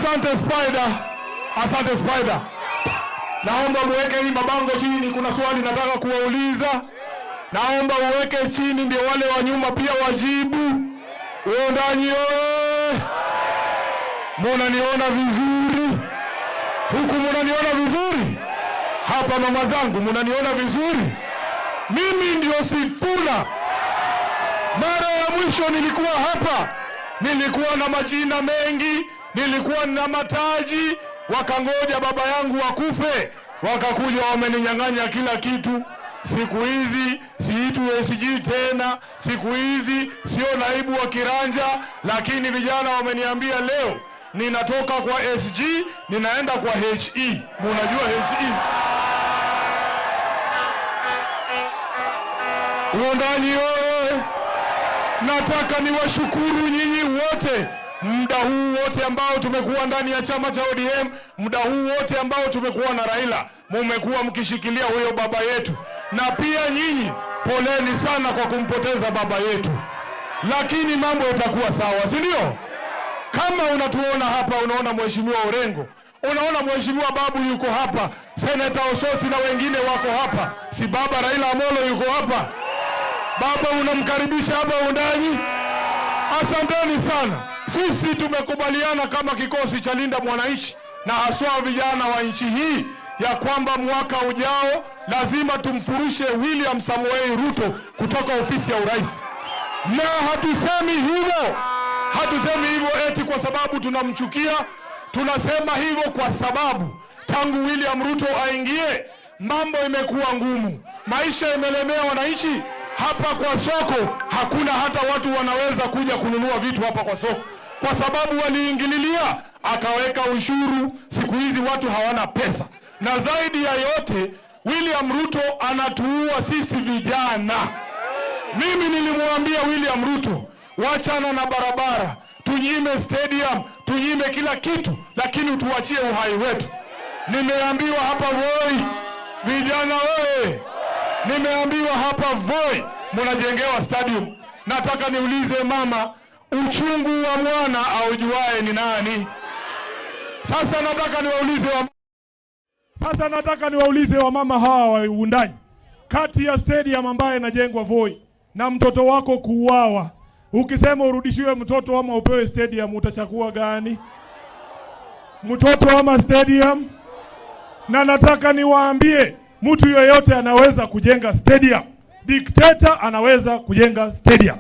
Asante Spider. Asante Spider. Naomba muweke hii mabango chini, kuna swali nataka kuwauliza. Naomba uweke chini ndio wale wa nyuma pia wajibu. Uondanyi oye. Munaniona vizuri? Huku munaniona vizuri? Hapa mama zangu munaniona vizuri? Mimi ndio Sifuna. Mara ya mwisho nilikuwa hapa, nilikuwa na majina mengi, nilikuwa na mataji, wakangoja baba yangu wakufe, wakakuja wameninyang'anya kila kitu. Siku hizi siitwi SG tena, siku hizi sio naibu wa kiranja, lakini vijana wameniambia leo ninatoka kwa SG ninaenda kwa HE. Munajua HE? Uondanyi oye. Nataka niwashukuru nyinyi wote, muda huu wote ambao tumekuwa ndani ya chama cha ODM, muda huu wote ambao tumekuwa na Raila, mumekuwa mkishikilia huyo baba yetu. Na pia nyinyi poleni sana kwa kumpoteza baba yetu, lakini mambo yatakuwa sawa, si ndio? Kama unatuona hapa, unaona mheshimiwa Orengo, unaona mheshimiwa Babu yuko hapa, Senator Osotsi na wengine wako hapa, si baba Raila Amolo yuko hapa? Baba unamkaribisha hapa Uundanyi. Asanteni sana. Sisi tumekubaliana kama kikosi cha Linda Mwananchi na haswa vijana wa nchi hii ya kwamba mwaka ujao lazima tumfurushe William Samoei Ruto kutoka ofisi ya urais. Na hatusemi hivyo eti kwa sababu tunamchukia. Tunasema hivyo kwa sababu tangu William Ruto aingie, mambo imekuwa ngumu, maisha imelemea wananchi. Hapa kwa soko hakuna hata watu wanaweza kuja kununua vitu hapa kwa soko, kwa sababu waliingililia, akaweka ushuru. Siku hizi watu hawana pesa, na zaidi ya yote William Ruto anatuua sisi vijana. Mimi nilimwambia William Ruto, wachana na barabara, tunyime stadium, tunyime kila kitu, lakini utuachie uhai wetu. Nimeambiwa hapa Voi, vijana wewe, nimeambiwa hapa Voi munajengewa stadium. Nataka niulize mama, uchungu wa mwana aujuae ni nani? Sasa nataka niwaulize wa mama hawa wa Uundanyi, kati ya stadium ambaye inajengwa Voi na mtoto wako kuuawa, ukisema urudishiwe mtoto ama upewe stadium, utachagua gani? Mtoto ama stadium? Na nataka niwaambie, mtu yoyote anaweza kujenga stadium. Dikteta anaweza kujenga stadium.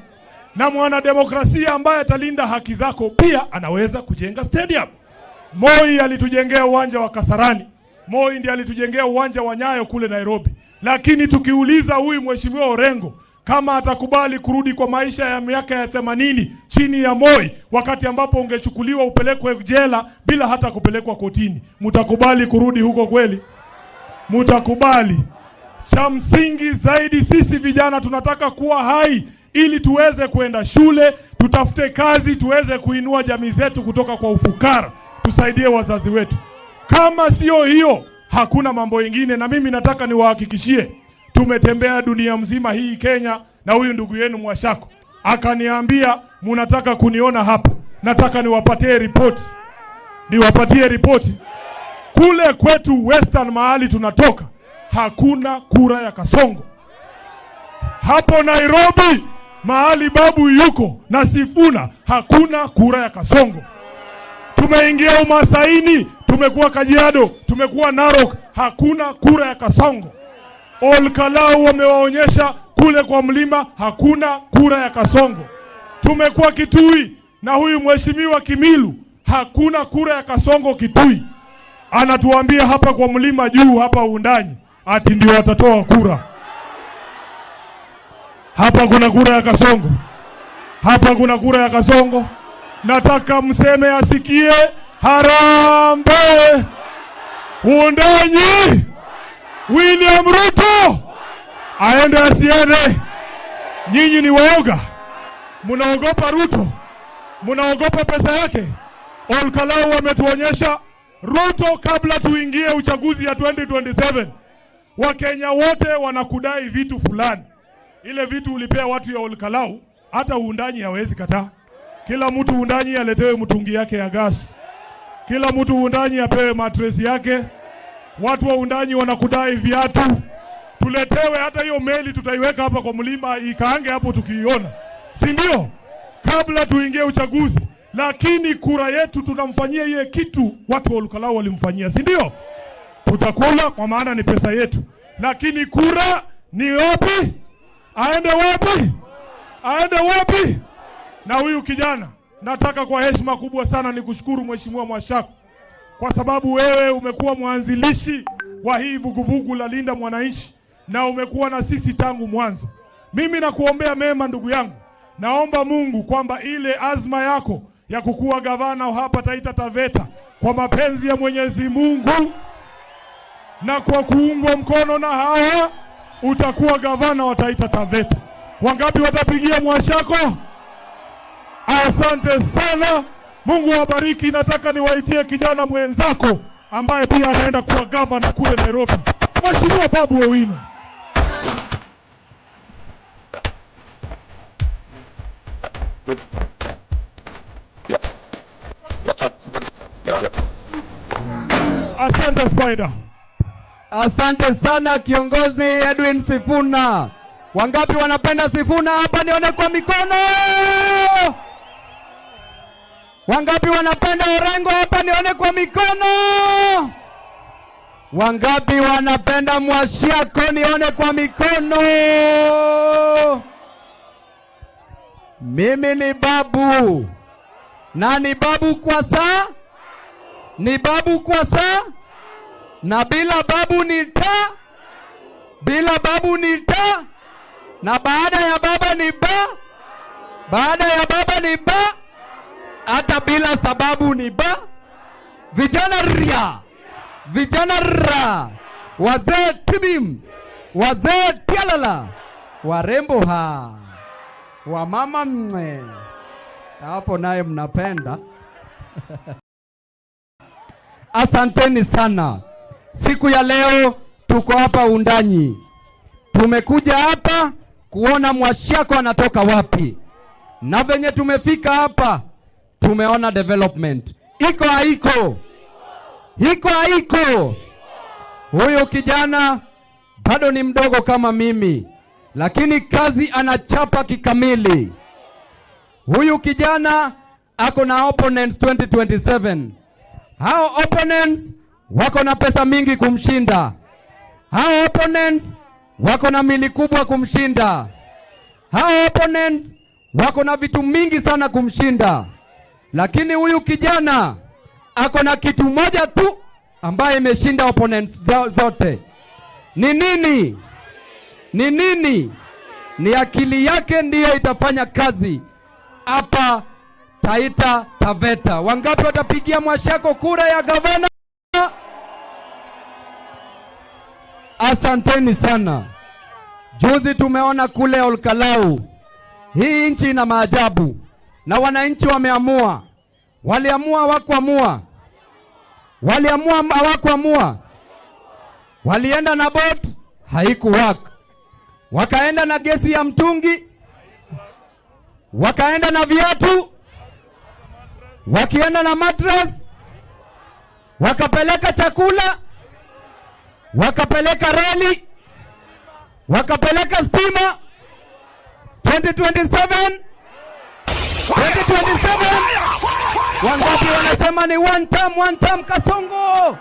Na mwanademokrasia ambaye atalinda haki zako pia anaweza kujenga stadium. Moi alitujengea uwanja wa Kasarani. Moi ndiye alitujengea uwanja wa Nyayo kule Nairobi. Lakini tukiuliza huyu mheshimiwa Orengo kama atakubali kurudi kwa maisha ya miaka ya 80 chini ya Moi, wakati ambapo ungechukuliwa upelekwe jela bila hata kupelekwa kotini, mtakubali kurudi huko kweli? Mtakubali? Cha msingi zaidi, sisi vijana tunataka kuwa hai ili tuweze kwenda shule, tutafute kazi, tuweze kuinua jamii zetu kutoka kwa ufukara, tusaidie wazazi wetu. Kama sio hiyo, hakuna mambo mengine. Na mimi nataka niwahakikishie, tumetembea dunia mzima hii Kenya, na huyu ndugu yenu Mwashako akaniambia mnataka kuniona hapa, nataka niwapatie ripoti. Kule kwetu Western mahali tunatoka, hakuna kura ya Kasongo. Hapo Nairobi mahali Babu yuko na Sifuna, hakuna kura ya Kasongo. Tumeingia Umasaini, tumekuwa Kajiado, tumekuwa Narok, hakuna kura ya Kasongo. Olkalau wamewaonyesha kule kwa mlima, hakuna kura ya Kasongo. Tumekuwa Kitui na huyu mheshimiwa Kimilu, hakuna kura ya Kasongo Kitui. Anatuambia hapa kwa mlima juu hapa Uundanyi ati ndio watatoa kura. Hapa kuna kura ya Kasongo. Hapa kuna kura ya Kasongo. Nataka mseme asikie, harambee Uundanyi. William Ruto aende asiende? Nyinyi ni waoga. Munaogopa Ruto, munaogopa pesa yake. Olkalau wametuonyesha Ruto, kabla tuingie uchaguzi ya 2027 Wakenya wote wanakudai vitu fulani. Ile vitu ulipea watu ya Olkalau, hata Uundanyi hawezi kataa. Kila mtu Uundanyi aletewe mtungi yake ya gas. Kila mtu Undanyi apewe mattress yake. Watu wa Undanyi wanakudai viatu. Tuletewe hata hiyo meli, tutaiweka hapa kwa mlima ikaange hapo tukiiona. Si ndio? Kabla tuingie uchaguzi. Lakini kura yetu tunamfanyia yeye kitu watu wa Olkalau walimfanyia. Si ndio? Tutakula kwa maana ni pesa yetu. Lakini kura ni wapi? Aende wapi? Aende wapi? Na huyu kijana, nataka kwa heshima kubwa sana nikushukuru Mheshimiwa Mwashako, kwa sababu wewe umekuwa mwanzilishi wa hii vuguvugu la Linda Mwananchi na umekuwa na sisi tangu mwanzo. Mimi nakuombea mema ndugu yangu. Naomba Mungu kwamba ile azma yako ya kukuwa gavana hapa Taita Taveta, kwa mapenzi ya Mwenyezi Mungu na kwa kuungwa mkono na hawa, utakuwa gavana wa Taita Taveta. Wangapi watapigia Mwashako? Asante sana. Mungu awabariki. Nataka niwaitie kijana mwenzako ambaye pia anaenda kuwa gavana kule Nairobi, Mheshimiwa Babu Owino. Asante Spider. Asante sana kiongozi Edwin Sifuna. Wangapi wanapenda Sifuna hapa nione kwa mikono? Wangapi wanapenda Orengo hapa nione kwa mikono? Wangapi wanapenda Mwashako nione kwa mikono? Mimi ni babu. Na ni babu kwa saa? Ni babu kwa saa? Na bila babu ni ta? Bila babu ni ta? Na baada ya baba ni ba? Baada ya baba ni ba? Hata bila sababu ni ba? Vijana ria, vijana ra, wazee tibim, wazee tialala, warembo ha, wamama mwe. Hapo naye mnapenda. Asanteni sana. Siku ya leo tuko hapa Undanyi. Tumekuja hapa kuona Mwashako anatoka wapi. Na venye tumefika hapa tumeona development. Iko haiko? Iko haiko? Huyo kijana bado ni mdogo kama mimi, lakini kazi anachapa kikamili. Huyu kijana ako na opponents 2027. Hao opponents wako na pesa mingi kumshinda. Hao opponents wako na mili kubwa kumshinda. Hao opponents wako na vitu mingi sana kumshinda. Lakini huyu kijana ako na kitu moja tu ambaye imeshinda opponents zote. Ni nini? Ni nini? Ni akili yake ndiyo itafanya kazi hapa Taita Taveta. Wangapi watapigia Mwashako kura ya gavana? Asanteni sana. Juzi tumeona kule Olkalau. Hii nchi ina maajabu. Na wananchi wameamua. Waliamua hawakuamua. Waliamua hawakuamua. Walienda na boat, haikuwaka. Wakaenda na gesi ya mtungi. Wakaenda na viatu. Wakienda na mattress. Wakapeleka chakula. Wakapeleka reli. Wakapeleka stima. 2027. Wangapi wanasema ni one term Kasongo?